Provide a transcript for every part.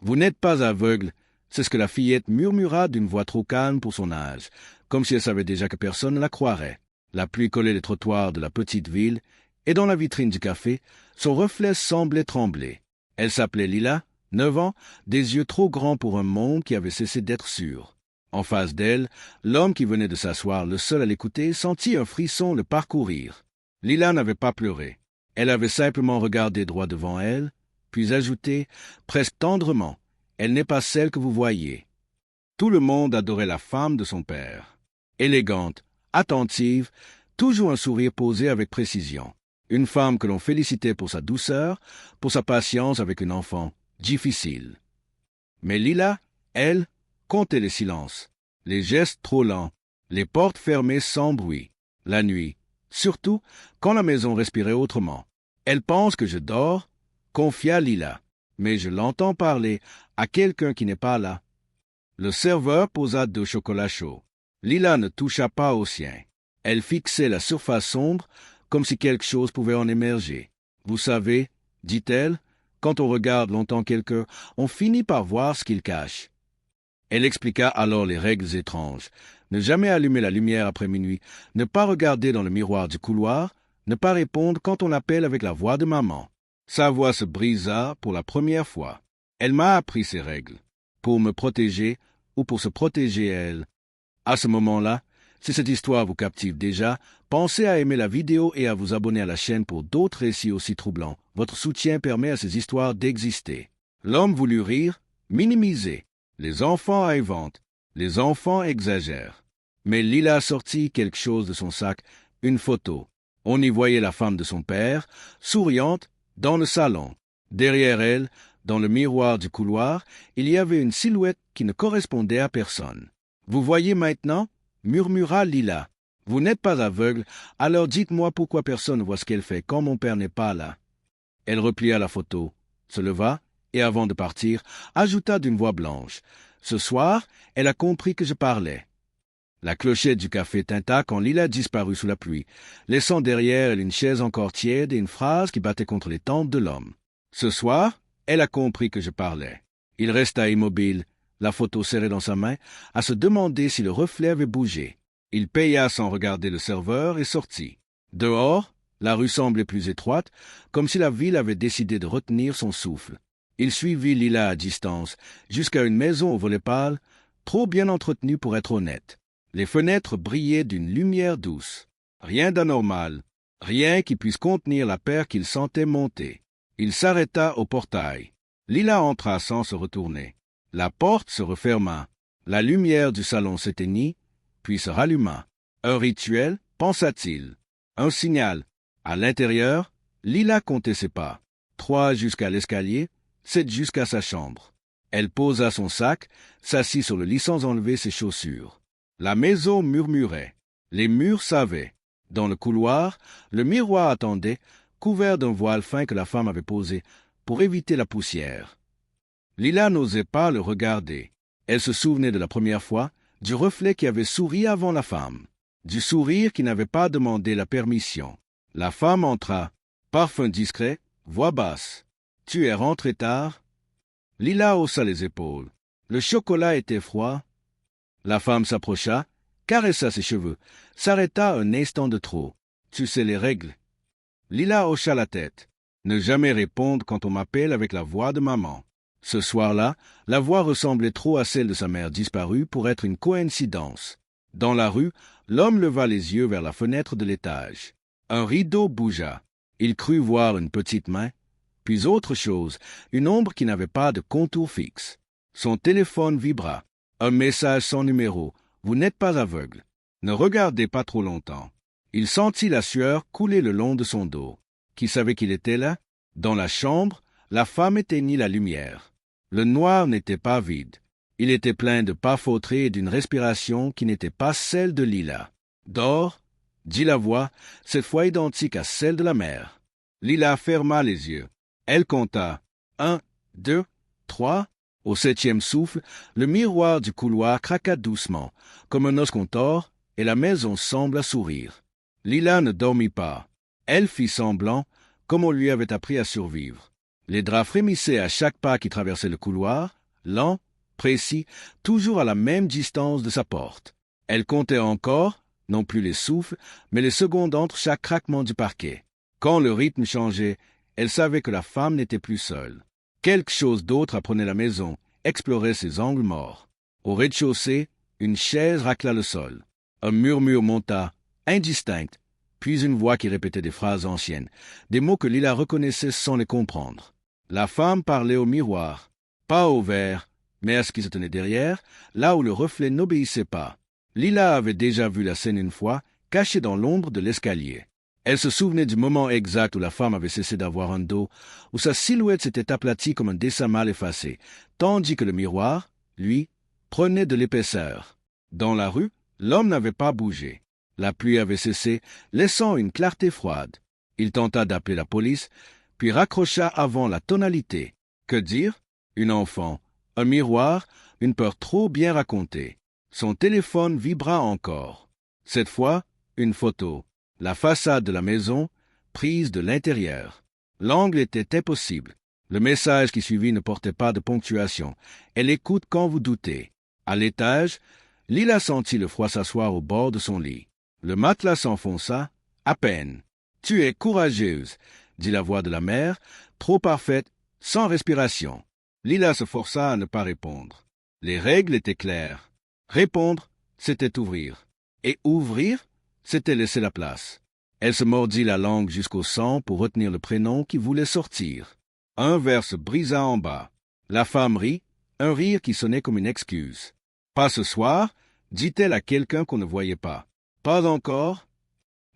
Vous n'êtes pas aveugle, c'est ce que la fillette murmura d'une voix trop calme pour son âge, comme si elle savait déjà que personne ne la croirait. La pluie collait les trottoirs de la petite ville, et dans la vitrine du café, son reflet semblait trembler. Elle s'appelait Lila, 9 ans, des yeux trop grands pour un monde qui avait cessé d'être sûr. En face d'elle, l'homme qui venait de s'asseoir, le seul à l'écouter, sentit un frisson le parcourir. Lila n'avait pas pleuré. Elle avait simplement regardé droit devant elle, puis ajouté, presque tendrement, « Elle n'est pas celle que vous voyez. » Tout le monde adorait la femme de son père. Élégante, attentive, toujours un sourire posé avec précision. Une femme que l'on félicitait pour sa douceur, pour sa patience avec un enfant difficile. Mais Lila, elle, comptait les silences, les gestes trop lents, les portes fermées sans bruit, la nuit, surtout quand la maison respirait autrement. Elle pense que je dors, confia Lila, mais je l'entends parler à quelqu'un qui n'est pas là. Le serveur posa 2 chocolats chauds. Lila ne toucha pas au sien. Elle fixait la surface sombre comme si quelque chose pouvait en émerger. Vous savez, dit-elle, quand on regarde longtemps quelqu'un, on finit par voir ce qu'il cache. Elle expliqua alors les règles étranges. Ne jamais allumer la lumière après minuit, ne pas regarder dans le miroir du couloir, ne pas répondre quand on appelle avec la voix de maman. Sa voix se brisa pour la première fois. Elle m'a appris ces règles, pour me protéger ou pour se protéger elle. À ce moment-là, si cette histoire vous captive déjà, pensez à aimer la vidéo et à vous abonner à la chaîne pour d'autres récits aussi troublants. Votre soutien permet à ces histoires d'exister. L'homme voulut rire, minimiser. Les enfants inventent, les enfants exagèrent. Mais Lila sortit quelque chose de son sac, une photo. On y voyait la femme de son père, souriante, dans le salon. Derrière elle, dans le miroir du couloir, il y avait une silhouette qui ne correspondait à personne. « Vous voyez maintenant ?» murmura Lila. « Vous n'êtes pas aveugle, alors dites-moi pourquoi personne ne voit ce qu'elle fait quand mon père n'est pas là. » Elle replia la photo, se leva, et avant de partir, ajouta d'une voix blanche. « Ce soir, elle a compris que je parlais. » La clochette du café tinta quand Lila disparut sous la pluie, laissant derrière elle une chaise encore tiède et une phrase qui battait contre les tempes de l'homme. Ce soir, elle a compris que je parlais. Il resta immobile, la photo serrée dans sa main, à se demander si le reflet avait bougé. Il paya sans regarder le serveur et sortit. Dehors, la rue semblait plus étroite, comme si la ville avait décidé de retenir son souffle. Il suivit Lila à distance, jusqu'à une maison au volet pâle, trop bien entretenue pour être honnête. Les fenêtres brillaient d'une lumière douce. Rien d'anormal, rien qui puisse contenir la peur qu'il sentait monter. Il s'arrêta au portail. Lila entra sans se retourner. La porte se referma. La lumière du salon s'éteignit, puis se ralluma. Un rituel, pensa-t-il. Un signal. À l'intérieur, Lila comptait ses pas. 3 jusqu'à l'escalier, 7 jusqu'à sa chambre. Elle posa son sac, s'assit sur le lit sans enlever ses chaussures. La maison murmurait. Les murs savaient. Dans le couloir, le miroir attendait, couvert d'un voile fin que la femme avait posé, pour éviter la poussière. Lila n'osait pas le regarder. Elle se souvenait de la première fois, du reflet qui avait souri avant la femme, du sourire qui n'avait pas demandé la permission. La femme entra, parfum discret, voix basse. « Tu es rentré tard ?» Lila haussa les épaules. Le chocolat était froid. La femme s'approcha, caressa ses cheveux, s'arrêta un instant de trop. « Tu sais les règles. » Lila hocha la tête. Ne jamais répondre quand on m'appelle avec la voix de maman. Ce soir-là, la voix ressemblait trop à celle de sa mère disparue pour être une coïncidence. Dans la rue, l'homme leva les yeux vers la fenêtre de l'étage. Un rideau bougea. Il crut voir une petite main, puis autre chose, une ombre qui n'avait pas de contour fixe. Son téléphone vibra. Un message sans numéro. « Vous n'êtes pas aveugle. Ne regardez pas trop longtemps. » Il sentit la sueur couler le long de son dos. Qui savait qu'il était là? Dans la chambre, la femme éteignit la lumière. Le noir n'était pas vide. Il était plein de pas fautrés et d'une respiration qui n'était pas celle de Lila. « Dors » dit la voix, cette fois identique à celle de la mère. Lila ferma les yeux. Elle compta. 1, 2, 3. Au 7e souffle, le miroir du couloir craqua doucement, comme un os qu'on tord, et la maison sembla sourire. Lila ne dormit pas. Elle fit semblant, comme on lui avait appris à survivre. Les draps frémissaient à chaque pas qui traversait le couloir, lent, précis, toujours à la même distance de sa porte. Elle comptait encore, non plus les souffles, mais les secondes entre chaque craquement du parquet. Quand le rythme changeait, elle savait que la femme n'était plus seule. Quelque chose d'autre apprenait la maison, explorait ses angles morts. Au rez-de-chaussée, une chaise racla le sol. Un murmure monta, indistinct, puis une voix qui répétait des phrases anciennes, des mots que Lila reconnaissait sans les comprendre. La femme parlait au miroir, pas au verre, mais à ce qui se tenait derrière, là où le reflet n'obéissait pas. Lila avait déjà vu la scène une fois, cachée dans l'ombre de l'escalier. Elle se souvenait du moment exact où la femme avait cessé d'avoir un dos, où sa silhouette s'était aplatie comme un dessin mal effacé, tandis que le miroir, lui, prenait de l'épaisseur. Dans la rue, l'homme n'avait pas bougé. La pluie avait cessé, laissant une clarté froide. Il tenta d'appeler la police, puis raccrocha avant la tonalité. Que dire? Une enfant, un miroir, une peur trop bien racontée. Son téléphone vibra encore. Cette fois, une photo. La façade de la maison, prise de l'intérieur. L'angle était impossible. Le message qui suivit ne portait pas de ponctuation. Elle écoute quand vous doutez. À l'étage, Lila sentit le froid s'asseoir au bord de son lit. Le matelas s'enfonça, à peine. « Tu es courageuse », dit la voix de la mère, trop parfaite, sans respiration. Lila se força à ne pas répondre. Les règles étaient claires. Répondre, c'était ouvrir. Et ouvrir, c'était laisser la place. Elle se mordit la langue jusqu'au sang pour retenir le prénom qui voulait sortir. Un verre se brisa en bas. La femme rit, un rire qui sonnait comme une excuse. « Pas ce soir », dit-elle à quelqu'un qu'on ne voyait pas. « Pas encore ?»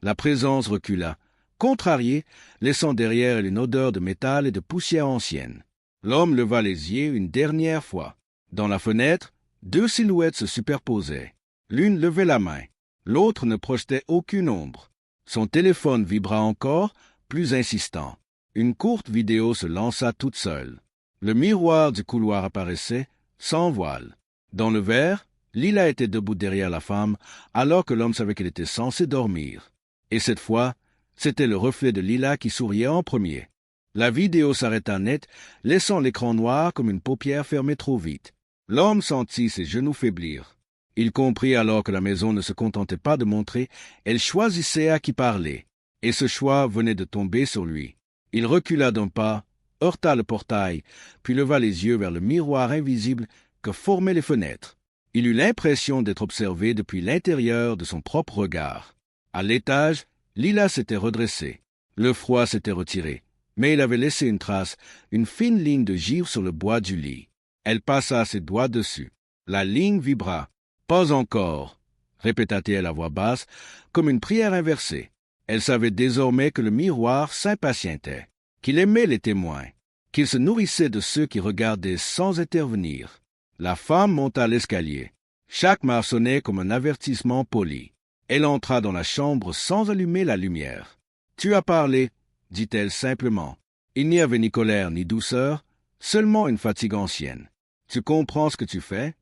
La présence recula, contrariée, laissant derrière elle une odeur de métal et de poussière ancienne. L'homme leva les yeux une dernière fois. Dans la fenêtre, deux silhouettes se superposaient. L'une levait la main, l'autre ne projetait aucune ombre. Son téléphone vibra encore, plus insistant. Une courte vidéo se lança toute seule. Le miroir du couloir apparaissait, sans voile. Dans le verre, Lila était debout derrière la femme, alors que l'homme savait qu'elle était censée dormir. Et cette fois, c'était le reflet de Lila qui souriait en premier. La vidéo s'arrêta net, laissant l'écran noir comme une paupière fermée trop vite. L'homme sentit ses genoux faiblir. Il comprit alors que la maison ne se contentait pas de montrer, elle choisissait à qui parler. Et ce choix venait de tomber sur lui. Il recula d'un pas, heurta le portail, puis leva les yeux vers le miroir invisible que formaient les fenêtres. Il eut l'impression d'être observé depuis l'intérieur de son propre regard. À l'étage, Lila s'était redressée. Le froid s'était retiré, mais il avait laissé une trace, une fine ligne de givre sur le bois du lit. Elle passa ses doigts dessus. La ligne vibra. « Pas encore », répéta-t-elle à voix basse, comme une prière inversée. Elle savait désormais que le miroir s'impatientait, qu'il aimait les témoins, qu'il se nourrissait de ceux qui regardaient sans intervenir. La femme monta l'escalier. Chaque marche sonnait comme un avertissement poli. Elle entra dans la chambre sans allumer la lumière. « Tu as parlé », dit-elle simplement. Il n'y avait ni colère ni douceur, seulement une fatigue ancienne. « Tu comprends ce que tu fais ?»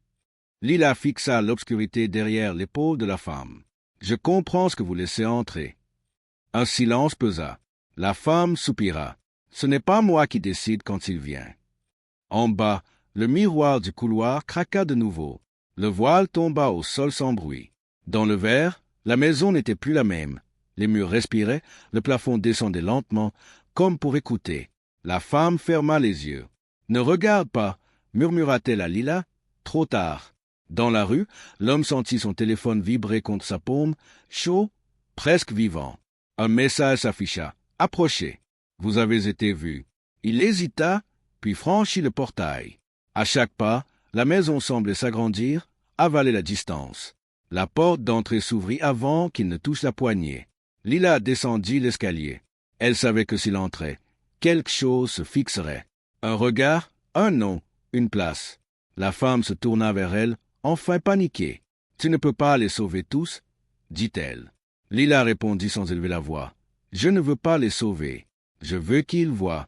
Lila fixa l'obscurité derrière l'épaule de la femme. « Je comprends ce que vous laissez entrer. » Un silence pesa. La femme soupira. « Ce n'est pas moi qui décide quand il vient. » En bas, le miroir du couloir craqua de nouveau. Le voile tomba au sol sans bruit. Dans le verre, la maison n'était plus la même. Les murs respiraient, le plafond descendait lentement, comme pour écouter. La femme ferma les yeux. « Ne regarde pas », murmura-t-elle à Lila. Trop tard. Dans la rue, l'homme sentit son téléphone vibrer contre sa paume, chaud, presque vivant. Un message s'afficha. « Approchez. Vous avez été vu. » Il hésita, puis franchit le portail. À chaque pas, la maison semblait s'agrandir, avaler la distance. La porte d'entrée s'ouvrit avant qu'il ne touche la poignée. Lila descendit l'escalier. Elle savait que s'il entrait, quelque chose se fixerait. Un regard, un nom, une place. La femme se tourna vers elle, enfin paniquée. « Tu ne peux pas les sauver tous ?» dit-elle. Lila répondit sans élever la voix. « Je ne veux pas les sauver. Je veux qu'ils voient. »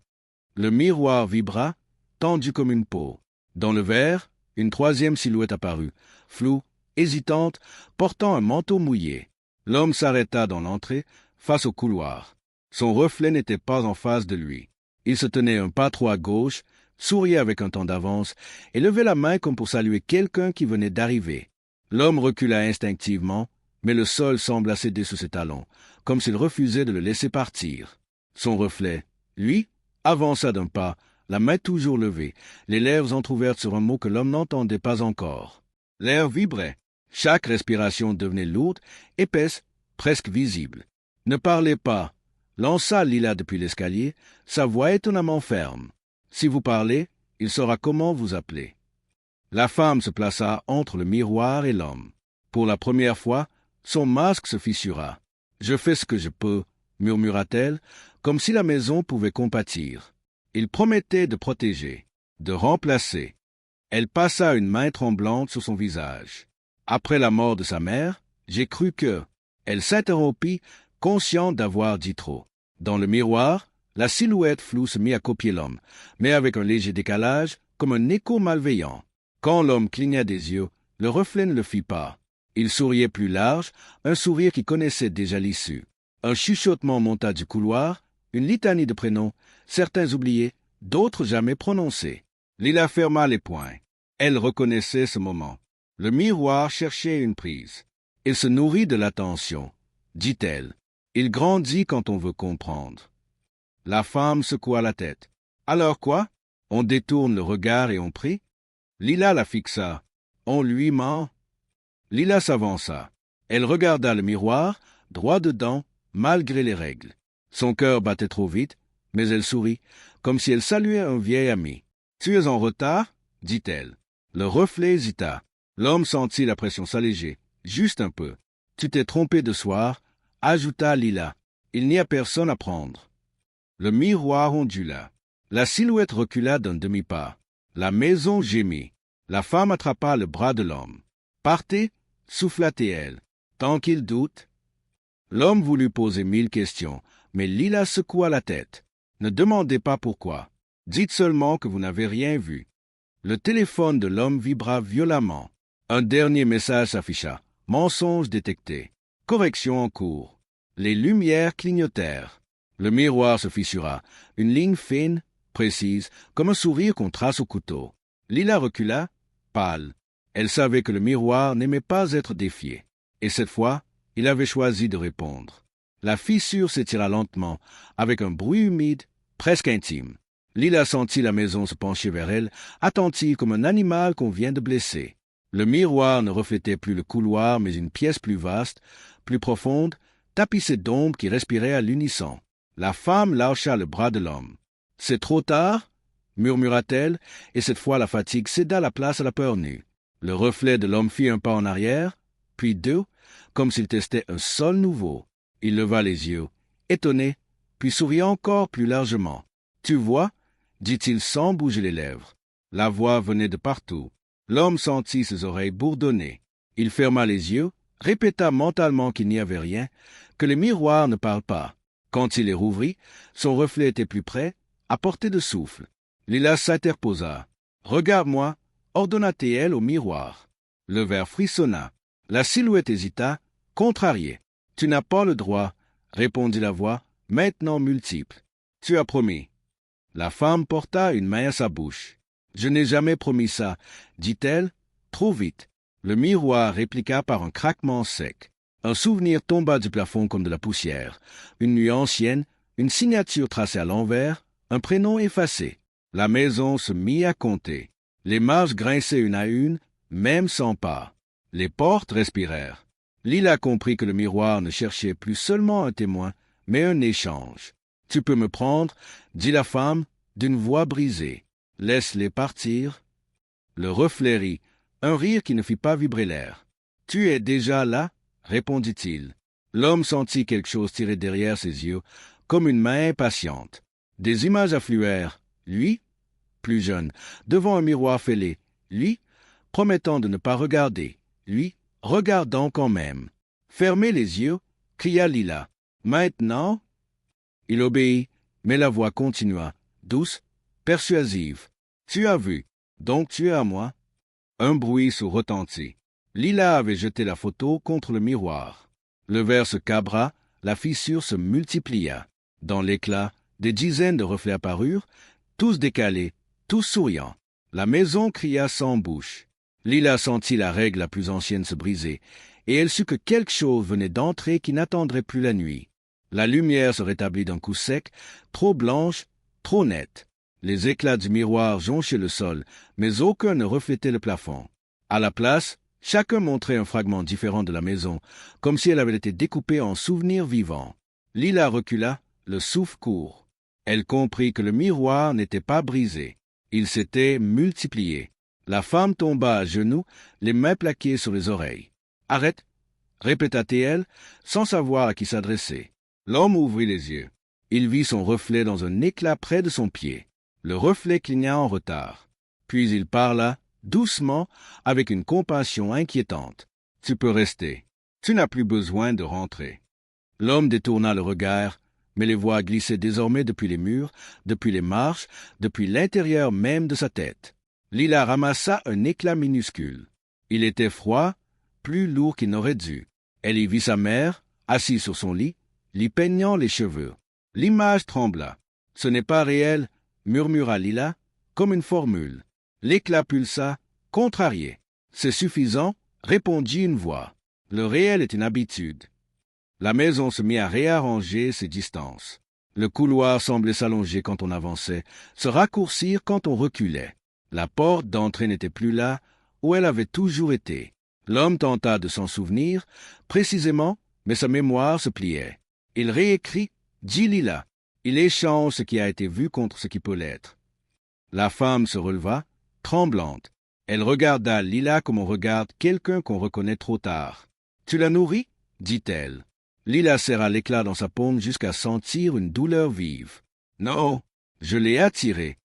Le miroir vibra, tendu comme une peau. Dans le verre, une troisième silhouette apparut, floue, hésitante, portant un manteau mouillé. L'homme s'arrêta dans l'entrée, face au couloir. Son reflet n'était pas en face de lui. Il se tenait un pas trop à gauche, souriait avec un temps d'avance et levait la main comme pour saluer quelqu'un qui venait d'arriver. L'homme recula instinctivement, mais le sol sembla céder sous ses talons, comme s'il refusait de le laisser partir. Son reflet, lui, avança d'un pas, la main toujours levée, les lèvres entr'ouvertes sur un mot que l'homme n'entendait pas encore. L'air vibrait. Chaque respiration devenait lourde, épaisse, presque visible. Ne parlez pas, lança Lila depuis l'escalier, sa voix étonnamment ferme. Si vous parlez, il saura comment vous appeler. La femme se plaça entre le miroir et l'homme. Pour la première fois, son masque se fissura. « Je fais ce que je peux », murmura-t-elle, comme si la maison pouvait compatir. Il promettait de protéger, de remplacer. Elle passa une main tremblante sur son visage. Après la mort de sa mère, j'ai cru que... Elle s'interrompit, consciente d'avoir dit trop. Dans le miroir, la silhouette floue se mit à copier l'homme, mais avec un léger décalage, comme un écho malveillant. Quand l'homme cligna des yeux, le reflet ne le fit pas. Il souriait plus large, un sourire qui connaissait déjà l'issue. Un chuchotement monta du couloir, une litanie de prénoms, certains oubliés, d'autres jamais prononcés. Lila ferma les poings. Elle reconnaissait ce moment. Le miroir cherchait une prise. Il se nourrit de l'attention, dit-elle. Il grandit quand on veut comprendre. La femme secoua la tête. Alors quoi? On détourne le regard et on prie? Lila la fixa. On lui ment. Lila s'avança. Elle regarda le miroir, droit dedans, malgré les règles. Son cœur battait trop vite, mais elle sourit, comme si elle saluait un vieil ami. « Tu es en retard ?» dit-elle. Le reflet hésita. L'homme sentit la pression s'alléger, juste un peu. « Tu t'es trompé de soir », ajouta Lila. « Il n'y a personne à prendre. » Le miroir ondula. La silhouette recula d'un demi-pas. La maison gémit. La femme attrapa le bras de l'homme. « Partez » souffla-t-elle. « Tant qu'il doute. » L'homme voulut poser 1000 questions, mais Lila secoua la tête. « Ne demandez pas pourquoi. Dites seulement que vous n'avez rien vu. » Le téléphone de l'homme vibra violemment. Un dernier message s'afficha. Mensonge détecté. Correction en cours. Les lumières clignotèrent. Le miroir se fissura. Une ligne fine, précise, comme un sourire qu'on trace au couteau. Lila recula, pâle. Elle savait que le miroir n'aimait pas être défié. Et cette fois, il avait choisi de répondre. La fissure s'étira lentement, avec un bruit humide, presque intime. Lila sentit la maison se pencher vers elle, attentive comme un animal qu'on vient de blesser. Le miroir ne reflétait plus le couloir, mais une pièce plus vaste, plus profonde, tapissée d'ombres qui respiraient à l'unisson. La femme lâcha le bras de l'homme. « C'est trop tard ?» murmura-t-elle, et cette fois la fatigue céda la place à la peur nue. Le reflet de l'homme fit un pas en arrière, puis deux, comme s'il testait un sol nouveau. Il leva les yeux, étonné, puis sourit encore plus largement. « Tu vois ?» dit-il sans bouger les lèvres. La voix venait de partout. L'homme sentit ses oreilles bourdonner. Il ferma les yeux, répéta mentalement qu'il n'y avait rien, que les miroirs ne parlent pas. Quand il les rouvrit, son reflet était plus près, à portée de souffle. Lila s'interposa. « Regarde-moi » ordonna-t-elle au miroir. Le verre frissonna. La silhouette hésita, contrariée. « Tu n'as pas le droit » répondit la voix, maintenant multiple. « Tu as promis. » La femme porta une main à sa bouche. « Je n'ai jamais promis ça » dit-elle, trop vite. Le miroir répliqua par un craquement sec. Un souvenir tomba du plafond comme de la poussière. Une nuit ancienne, une signature tracée à l'envers, un prénom effacé. La maison se mit à compter. Les marches grinçaient une à une, même sans pas. Les portes respirèrent. Lila comprit que le miroir ne cherchait plus seulement un témoin, mais un échange. « Tu peux me prendre » dit la femme, d'une voix brisée. « Laisse-les partir. » Le reflet rit, un rire qui ne fit pas vibrer l'air. « Tu es déjà là » répondit-il. L'homme sentit quelque chose tirer derrière ses yeux, comme une main impatiente. Des images affluèrent. Lui, plus jeune, devant un miroir fêlé. Lui, promettant de ne pas regarder. Lui, regardant quand même. « Fermez les yeux » cria Lila. « Maintenant » Il obéit, mais la voix continua, douce, persuasive. « Tu as vu, donc tu es à moi. » Un bruit se retentit. Lila avait jeté la photo contre le miroir. Le verre se cabra, la fissure se multiplia. Dans l'éclat, Des dizaines de reflets apparurent, tous décalés, tous souriants. La maison cria sans bouche. Lila sentit la règle la plus ancienne se briser, et elle sut que quelque chose venait d'entrer qui n'attendrait plus la nuit. La lumière se rétablit d'un coup sec, trop blanche, trop nette. Les éclats du miroir jonchaient le sol, mais aucun ne reflétait le plafond. À la place, chacun montrait un fragment différent de la maison, comme si elle avait été découpée en souvenirs vivants. Lila recula, le souffle court. Elle comprit que le miroir n'était pas brisé. Il s'était multiplié. La femme tomba à genoux, les mains plaquées sur les oreilles. « Arrête !» répéta-t-elle, sans savoir à qui s'adresser. L'homme ouvrit les yeux. Il vit son reflet dans un éclat près de son pied. Le reflet cligna en retard. Puis il parla, doucement, avec une compassion inquiétante. « Tu peux rester. Tu n'as plus besoin de rentrer. » L'homme détourna le regard, mais les voix glissaient désormais depuis les murs, depuis les marches, depuis l'intérieur même de sa tête. Lila ramassa un éclat minuscule. Il était froid, plus lourd qu'il n'aurait dû. Elle y vit sa mère, assise sur son lit, lui peignant les cheveux. L'image trembla. « Ce n'est pas réel, » murmura Lila, comme une formule. L'éclat pulsa, contrarié. « C'est suffisant, » répondit une voix. Le réel est une habitude. La maison se mit à réarranger ses distances. Le couloir semblait s'allonger quand on avançait, se raccourcir quand on reculait. La porte d'entrée n'était plus là, où elle avait toujours été. L'homme tenta de s'en souvenir, précisément, mais sa mémoire se pliait. Il réécrit, dit Lila. Il échange ce qui a été vu contre ce qui peut l'être. La femme se releva, tremblante. Elle regarda Lila comme on regarde quelqu'un qu'on reconnaît trop tard. « Tu la nourris ?» dit-elle. Lila serra l'éclat dans sa paume jusqu'à sentir une douleur vive. « Non, je l'ai attirée. »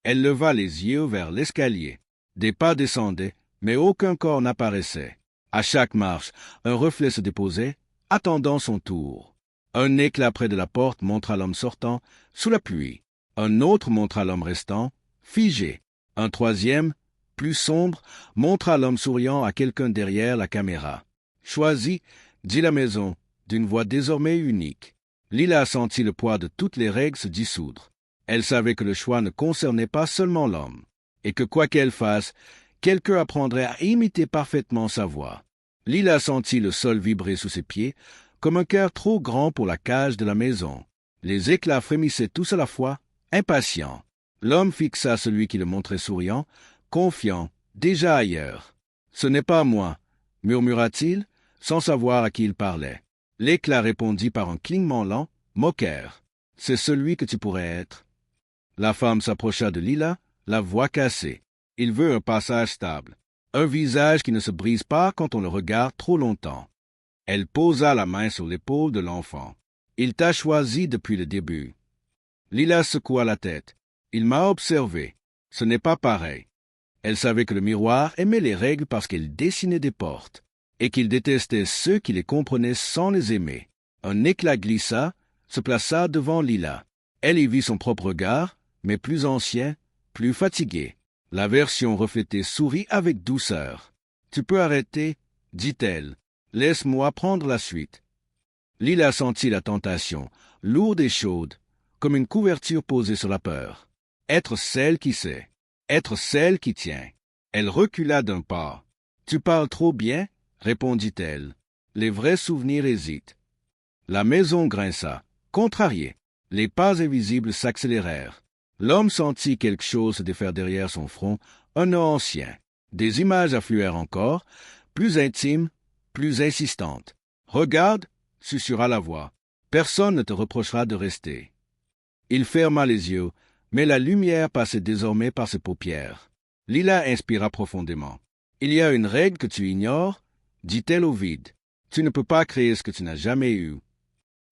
Elle leva les yeux vers l'escalier. Des pas descendaient, mais aucun corps n'apparaissait. À chaque marche, un reflet se déposait, attendant son tour. Un éclat près de la porte montra l'homme sortant, sous la pluie. Un autre montra l'homme restant, figé. Un troisième, plus sombre, montra l'homme souriant à quelqu'un derrière la caméra. « Choisis, » dit la maison, d'une voix désormais unique. Lila sentit le poids de toutes les règles se dissoudre. Elle savait que le choix ne concernait pas seulement l'homme, et que quoi qu'elle fasse, quelqu'un apprendrait à imiter parfaitement sa voix. Lila sentit le sol vibrer sous ses pieds, comme un cœur trop grand pour la cage de la maison. Les éclats frémissaient tous à la fois, impatients. L'homme fixa celui qui le montrait souriant, confiant, déjà ailleurs. « Ce n'est pas moi, » murmura-t-il, sans savoir à qui il parlait. L'éclat répondit par un clignement lent, moqueur. « C'est celui que tu pourrais être. » La femme s'approcha de Lila, la voix cassée. Il veut un passage stable, un visage qui ne se brise pas quand on le regarde trop longtemps. Elle posa la main sur l'épaule de l'enfant. Il t'a choisi depuis le début. Lila secoua la tête. Il m'a observé. Ce n'est pas pareil. Elle savait que le miroir aimait les règles parce qu'il dessinait des portes, et qu'il détestait ceux qui les comprenaient sans les aimer. Un éclat glissa, se plaça devant Lila. Elle y vit son propre regard, mais plus ancien, plus fatigué. La version reflétée sourit avec douceur. « Tu peux arrêter, » dit-elle. « Laisse-moi prendre la suite. » Lila sentit la tentation, lourde et chaude, comme une couverture posée sur la peur. Être celle qui sait, être celle qui tient. Elle recula d'un pas. « Tu parles trop bien, » répondit-elle. Les vrais souvenirs hésitent. La maison grinça, contrariée. Les pas invisibles s'accélérèrent. L'homme sentit quelque chose se défaire derrière son front, un nœud ancien. Des images affluèrent encore, plus intimes, plus insistantes. « Regarde » susurra la voix. « Personne ne te reprochera de rester. » Il ferma les yeux, mais la lumière passait désormais par ses paupières. Lila inspira profondément. « Il y a une règle que tu ignores, » dit-elle au vide. « Tu ne peux pas créer ce que tu n'as jamais eu. »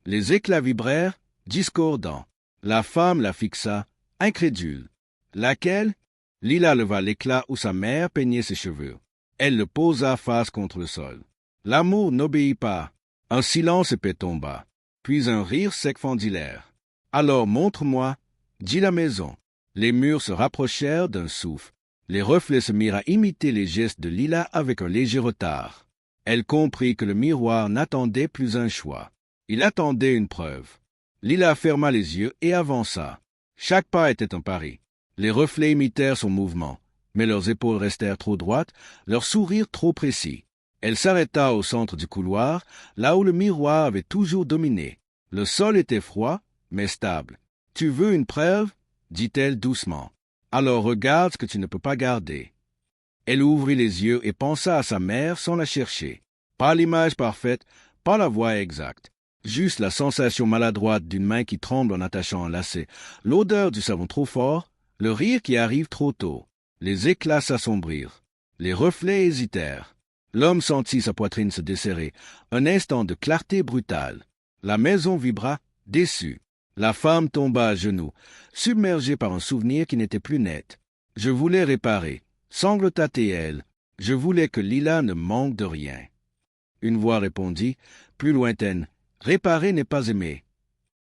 Les éclats vibrèrent, discordants. La femme la fixa, incrédule. « Laquelle ?» Lila leva l'éclat où sa mère peignait ses cheveux. Elle le posa face contre le sol. « L'amour n'obéit pas. » Un silence épais tomba. Puis un rire sec fendit l'air. « Alors montre-moi, » dit la maison. Les murs se rapprochèrent d'un souffle. Les reflets se mirent à imiter les gestes de Lila avec un léger retard. Elle comprit que le miroir n'attendait plus un choix. Il attendait une preuve. Lila ferma les yeux et avança. Chaque pas était un pari. Les reflets imitèrent son mouvement, mais leurs épaules restèrent trop droites, leur sourire trop précis. Elle s'arrêta au centre du couloir, là où le miroir avait toujours dominé. Le sol était froid, mais stable. « Tu veux une preuve ?» dit-elle doucement. « Alors regarde ce que tu ne peux pas garder. » Elle ouvrit les yeux et pensa à sa mère sans la chercher. Pas l'image parfaite, pas la voix exacte. Juste la sensation maladroite d'une main qui tremble en attachant un lacet, l'odeur du savon trop fort, le rire qui arrive trop tôt. Les éclats s'assombrirent. Les reflets hésitèrent. L'homme sentit sa poitrine se desserrer. Un instant de clarté brutale. La maison vibra, déçue. La femme tomba à genoux, submergée par un souvenir qui n'était plus net. « Je voulais réparer. » Sanglota-t-elle. « Je voulais que Lila ne manque de rien. » Une voix répondit, plus lointaine. « Réparer n'est pas aimer. »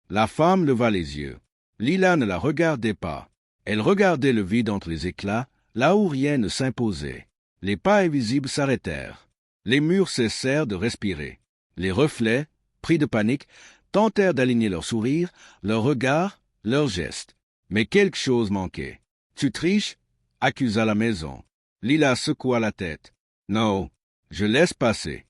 La femme leva les yeux. Lila ne la regardait pas. Elle regardait le vide entre les éclats, là où rien ne s'imposait. Les pas invisibles s'arrêtèrent. Les murs cessèrent de respirer. Les reflets, pris de panique, tentèrent d'aligner leurs sourires, leurs regards, leurs gestes. Mais quelque chose manquait. « Tu triches ?» accusa la maison. Lila secoua la tête. « Non, je laisse passer. »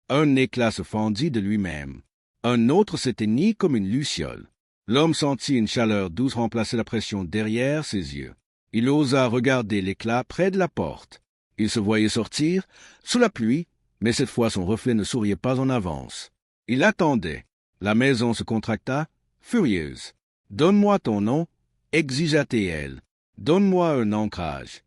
Un éclat se fendit de lui-même. Un autre s'éteignit comme une luciole. L'homme sentit une chaleur douce remplacer la pression derrière ses yeux. Il osa regarder l'éclat près de la porte. Il se voyait sortir, sous la pluie, mais cette fois son reflet ne souriait pas en avance. Il attendait. La maison se contracta, furieuse. « Donne-moi ton nom » exigea-t-elle. « Donne-moi un ancrage. »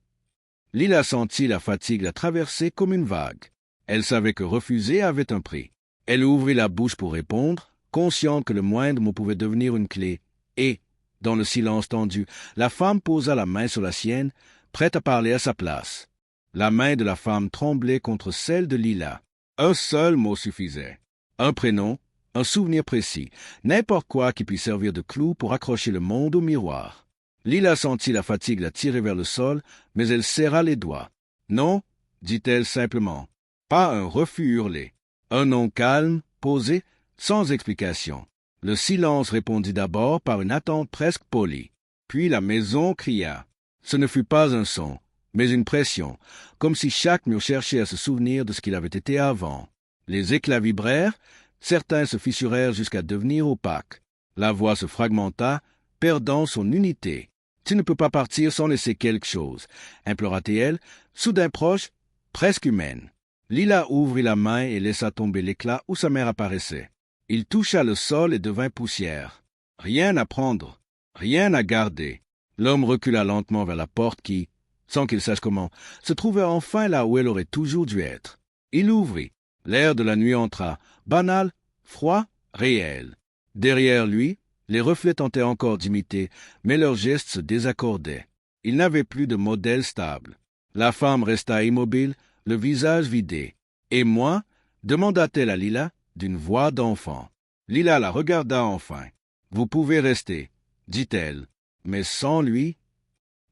Lila sentit la fatigue la traverser comme une vague. Elle savait que refuser avait un prix. Elle ouvrit la bouche pour répondre, consciente que le moindre mot pouvait devenir une clé, et, dans le silence tendu, la femme posa la main sur la sienne, prête à parler à sa place. La main de la femme tremblait contre celle de Lila. Un seul mot suffisait. Un prénom, un souvenir précis, n'importe quoi qui puisse servir de clou pour accrocher le monde au miroir. Lila sentit la fatigue la tirer vers le sol, mais elle serra les doigts. « Non » dit-elle simplement. Pas un refus hurlé. Un nom calme, posé, sans explication. Le silence répondit d'abord par une attente presque polie. Puis la maison cria. Ce ne fut pas un son, mais une pression, comme si chaque mur cherchait à se souvenir de ce qu'il avait été avant. Les éclats vibrèrent, certains se fissurèrent jusqu'à devenir opaques. La voix se fragmenta, perdant son unité. « Tu ne peux pas partir sans laisser quelque chose » implora-t-elle, soudain proche, presque humaine. Lila ouvrit la main et laissa tomber l'éclat où sa mère apparaissait. Il toucha le sol et devint poussière. Rien à prendre, rien à garder. L'homme recula lentement vers la porte qui, sans qu'il sache comment, se trouvait enfin là où elle aurait toujours dû être. Il l'ouvrit. L'air de la nuit entra, banal, froid, réel. Derrière lui, les reflets tentaient encore d'imiter, mais leurs gestes se désaccordaient. Il n'avait plus de modèle stable. La femme resta immobile, le visage vidé. « Et moi ?» demanda-t-elle à Lila, d'une voix d'enfant. Lila la regarda enfin. « Vous pouvez rester, » dit-elle. « Mais sans lui ?»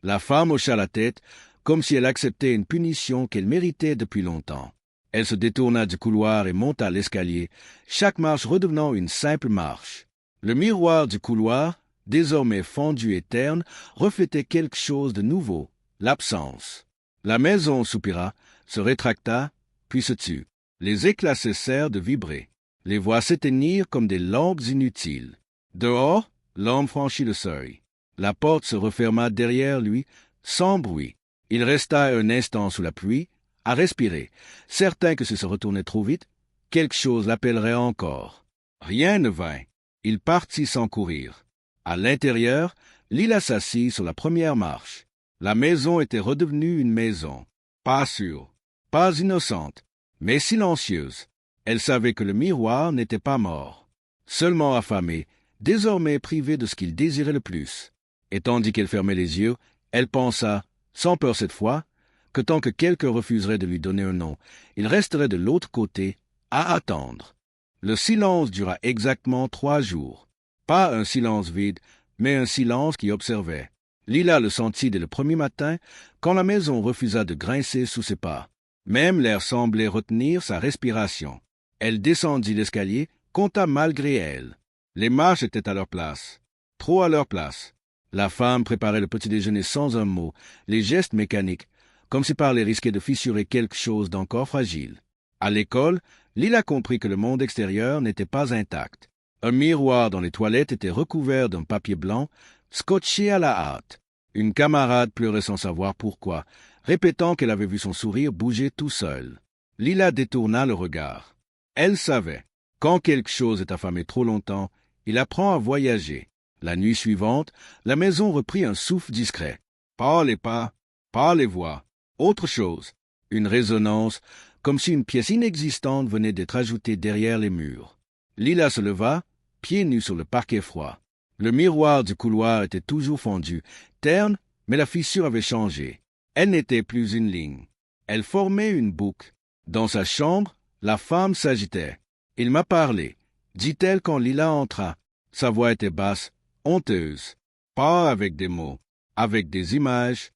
La femme hocha la tête, comme si elle acceptait une punition qu'elle méritait depuis longtemps. Elle se détourna du couloir et monta l'escalier, chaque marche redevenant une simple marche. Le miroir du couloir, désormais fondu et terne, reflétait quelque chose de nouveau, l'absence. La maison soupira, se rétracta, puis se tut. Les éclats cessèrent de vibrer. Les voix s'éteignirent comme des langues inutiles. Dehors, l'homme franchit le seuil. La porte se referma derrière lui, sans bruit. Il resta un instant sous la pluie, à respirer, certain que si se retournait trop vite, quelque chose l'appellerait encore. Rien ne vint. Il partit sans courir. À l'intérieur, Lila s'assit sur la première marche. La maison était redevenue une maison. Pas sûre, pas innocente, mais silencieuse. Elle savait que le miroir n'était pas mort, seulement affamé, désormais privé de ce qu'il désirait le plus. Et tandis qu'elle fermait les yeux, elle pensa, sans peur cette fois, que tant que quelqu'un refuserait de lui donner un nom, il resterait de l'autre côté, à attendre. Le silence dura exactement 3 jours. Pas un silence vide, mais un silence qui observait. Lila le sentit dès le premier matin, quand la maison refusa de grincer sous ses pas. Même l'air semblait retenir sa respiration. Elle descendit l'escalier, compta malgré elle. Les marches étaient à leur place. Trop à leur place. La femme préparait le petit déjeuner sans un mot, les gestes mécaniques, comme si parler risquait de fissurer quelque chose d'encore fragile. À l'école, Lila comprit que le monde extérieur n'était pas intact. Un miroir dans les toilettes était recouvert d'un papier blanc, scotché à la hâte. Une camarade pleurait sans savoir pourquoi, répétant qu'elle avait vu son sourire bouger tout seul. Lila détourna le regard. Elle savait, quand quelque chose est affamé trop longtemps, il apprend à voyager. La nuit suivante, la maison reprit un souffle discret. Pas les pas, pas les voix, autre chose. Une résonance, comme si une pièce inexistante venait d'être ajoutée derrière les murs. Lila se leva, pieds nus sur le parquet froid. Le miroir du couloir était toujours fondu, terne, mais la fissure avait changé. Elle n'était plus une ligne. Elle formait une boucle. Dans sa chambre, la femme s'agitait. « Il m'a parlé », dit-elle quand Lila entra. Sa voix était basse, honteuse. Pas avec des mots, avec des images.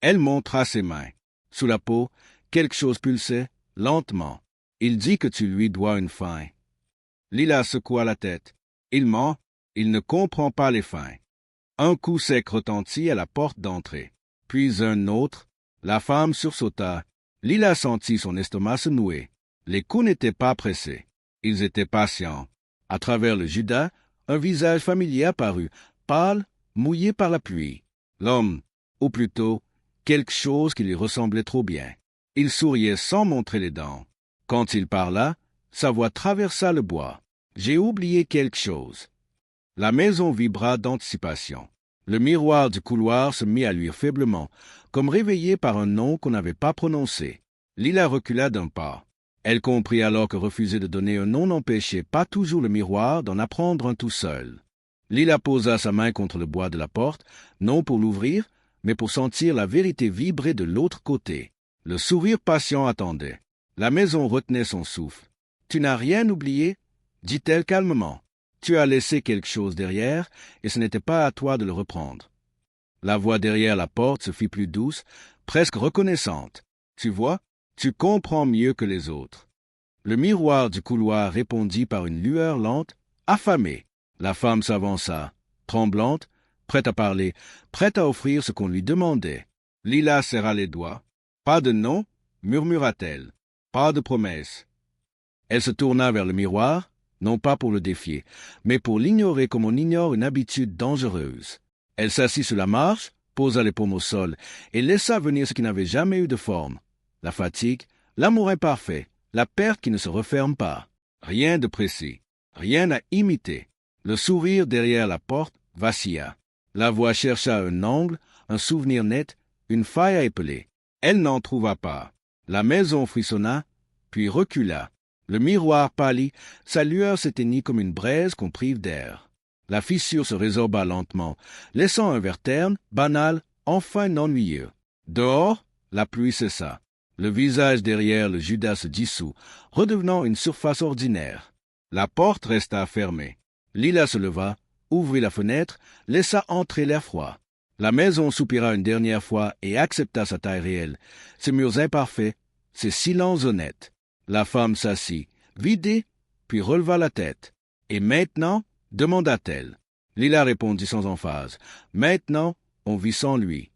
Elle montra ses mains. Sous la peau, quelque chose pulsait, lentement. « Il dit que tu lui dois une fin. » Lila secoua la tête. Il ment, il ne comprend pas les fins. Un coup sec retentit à la porte d'entrée. Puis un autre. La femme sursauta. Lila sentit son estomac se nouer. Les coups n'étaient pas pressés. Ils étaient patients. À travers le judas, un visage familier apparut, pâle, mouillé par la pluie. L'homme, ou plutôt, quelque chose qui lui ressemblait trop bien. Il souriait sans montrer les dents. Quand il parla, sa voix traversa le bois. « J'ai oublié quelque chose. » La maison vibra d'anticipation. Le miroir du couloir se mit à luire faiblement, comme réveillé par un nom qu'on n'avait pas prononcé. Lila recula d'un pas. Elle comprit alors que refuser de donner un nom n'empêchait pas toujours le miroir d'en apprendre un tout seul. Lila posa sa main contre le bois de la porte, non pour l'ouvrir, mais pour sentir la vérité vibrer de l'autre côté. Le sourire patient attendait. La maison retenait son souffle. « Tu n'as rien oublié ?» dit-elle calmement. « Tu as laissé quelque chose derrière, et ce n'était pas à toi de le reprendre. » La voix derrière la porte se fit plus douce, presque reconnaissante. « Tu vois, tu comprends mieux que les autres. » Le miroir du couloir répondit par une lueur lente, affamée. La femme s'avança, tremblante, prête à parler, prête à offrir ce qu'on lui demandait. Lila serra les doigts. « Pas de nom » murmura-t-elle. « Pas de promesse. » Elle se tourna vers le miroir, non pas pour le défier, mais pour l'ignorer comme on ignore une habitude dangereuse. Elle s'assit sur la marche, posa les paumes au sol, et laissa venir ce qui n'avait jamais eu de forme. La fatigue, l'amour imparfait, la perte qui ne se referme pas. Rien de précis, rien à imiter. Le sourire derrière la porte vacilla. La voix chercha un angle, un souvenir net, une faille à épeler. Elle n'en trouva pas. La maison frissonna, puis recula. Le miroir pâlit, sa lueur s'éteignit comme une braise qu'on prive d'air. La fissure se résorba lentement, laissant un verre terne, banal, enfin ennuyeux. Dehors, la pluie cessa. Le visage derrière le judas se dissout, redevenant une surface ordinaire. La porte resta fermée. Lila se leva, ouvrit la fenêtre, laissa entrer l'air froid. La maison soupira une dernière fois et accepta sa taille réelle, ses murs imparfaits, ses silences honnêtes. La femme s'assit, vidée, puis releva la tête. « Et maintenant ?» demanda-t-elle. Lila répondit sans emphase. « Maintenant, on vit sans lui. »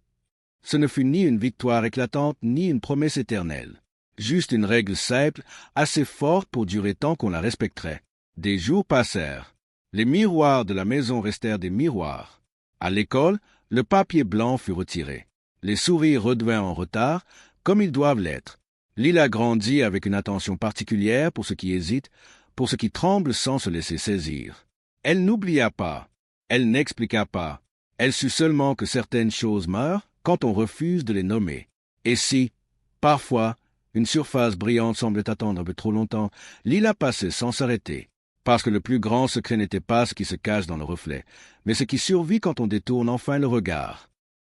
Ce ne fut ni une victoire éclatante, ni une promesse éternelle. Juste une règle simple, assez forte pour durer tant qu'on la respecterait. Des jours passèrent. Les miroirs de la maison restèrent des miroirs. À l'école, le papier blanc fut retiré. Les sourires redevinrent en retard, comme ils doivent l'être. Lila grandit avec une attention particulière pour ceux qui hésitent, pour ceux qui tremblent sans se laisser saisir. Elle n'oublia pas, elle n'expliqua pas. Elle sut seulement que certaines choses meurent quand on refuse de les nommer. Et si, parfois, une surface brillante semblait attendre un peu trop longtemps, Lila passait sans s'arrêter. Parce que le plus grand secret n'était pas ce qui se cache dans le reflet, mais ce qui survit quand on détourne enfin le regard.